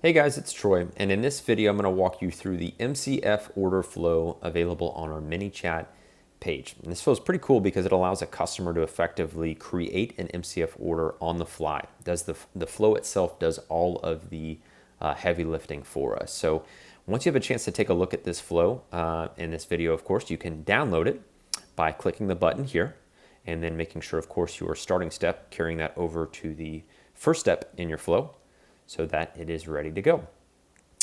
Hey guys, it's Troy, and in this video I'm going to walk you through the MCF order flow available on our ManyChat page. And this flow is pretty cool because it allows a customer to effectively create an MCF order on the fly. The flow itself does all of the heavy lifting for us. So once you have a chance to take a look at this flow in this video, of course, you can download it by clicking the button here and then making sure, of course, your starting step, carrying that over to the first step in your flow, so that it is ready to go.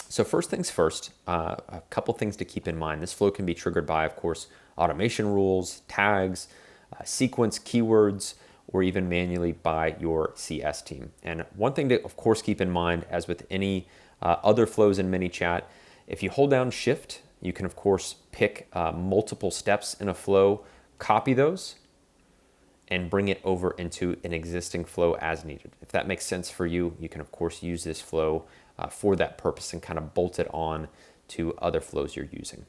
So first things first, a couple things to keep in mind. This flow can be triggered by, of course, automation rules, tags, sequence keywords, or even manually by your CS team. And one thing to, of course, keep in mind, as with any other flows in ManyChat, if you hold down Shift, you can, of course, pick multiple steps in a flow, copy those, and bring it over into an existing flow as needed. If that makes sense for you, you can of course use this flow for that purpose and kind of bolt it on to other flows you're using.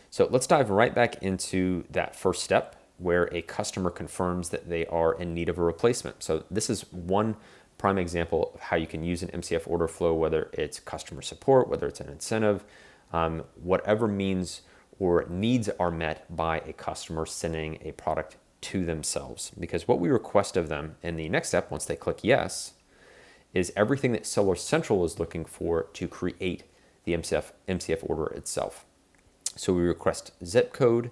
So let's dive right back into that first step where a customer confirms that they are in need of a replacement. So this is one prime example of how you can use an MCF order flow, whether it's customer support, whether it's an incentive, whatever means or needs are met by a customer sending a product to themselves. Because what we request of them in the next step, once they click yes, is everything that Seller Central is looking for to create the MCF order itself. So we request zip code,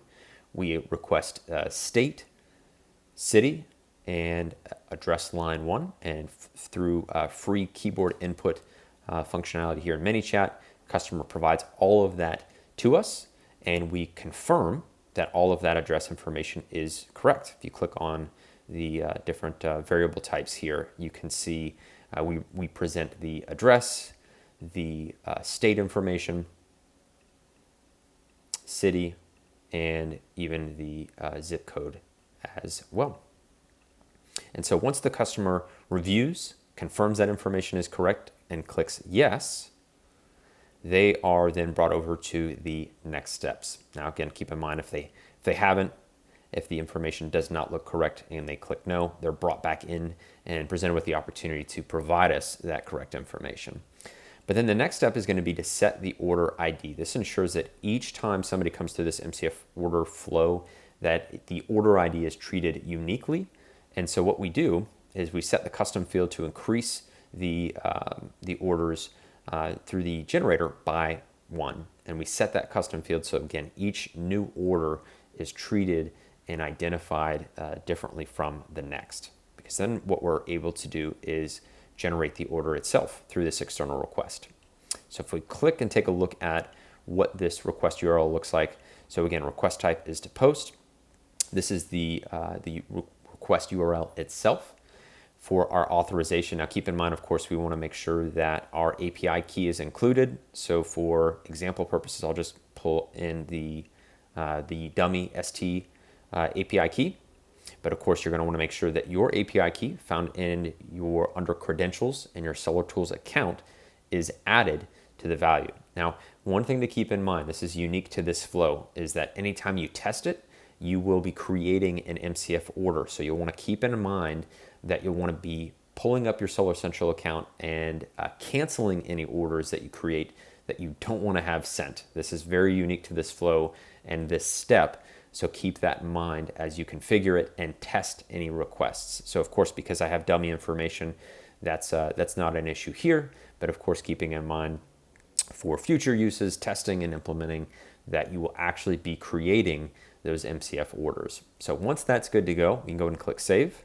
we request state, city, and address line 1. And through free keyboard input functionality here in ManyChat, customer provides all of that to us, and we confirm that all of that address information is correct. If you click on the different variable types here, you can see we present the address, the state information, city, and even the zip code as well. And so once the customer reviews, confirms that information is correct, and clicks yes, they are then brought over to the next steps. Now, again, keep in mind if the information does not look correct and they click no, they're brought back in and presented with the opportunity to provide us that correct information. But then the next step is going to be to set the order ID. This ensures that each time somebody comes through this MCF order flow, that the order ID is treated uniquely. And so what we do is we set the custom field to increase the orders through the generator by 1. And we set that custom field so, again, each new order is treated and identified differently from the next. Because then what we're able to do is generate the order itself through this external request. So if we click and take a look at what this request URL looks like. So again, request type is to post. This is the request URL itself. For our authorization, now keep in mind, of course, we want to make sure that our API key is included. So for example purposes, I'll just pull in the dummy ST API key. But of course, you're going to want to make sure that your API key found in your under credentials in your seller.tools account is added to the value. Now, one thing to keep in mind, this is unique to this flow, is that anytime you test it, you will be creating an MCF order. So you'll want to keep in mind that you'll want to be pulling up your Seller Central account and canceling any orders that you create that you don't want to have sent. This is very unique to this flow and this step. So keep that in mind as you configure it and test any requests. So of course, because I have dummy information, that's not an issue here, but of course, keeping in mind for future uses, testing and implementing, that you will actually be creating those MCF orders. So once that's good to go, we can go and click save.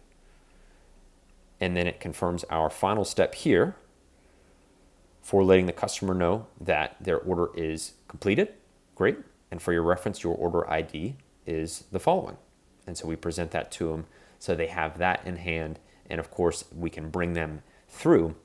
And then it confirms our final step here for letting the customer know that their order is completed. Great. And for your reference, your order ID is the following. And so we present that to them so they have that in hand. And of course, we can bring them through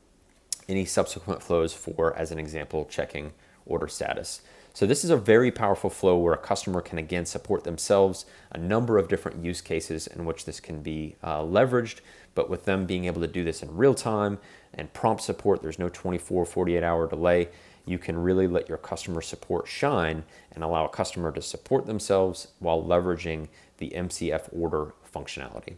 any subsequent flows for, as an example, checking order status. So this is a very powerful flow where a customer can, again, support themselves, a number of different use cases in which this can be leveraged, but with them being able to do this in real time and prompt support, there's no 24, 48-hour delay. You can really let your customer support shine and allow a customer to support themselves while leveraging the MCF order functionality.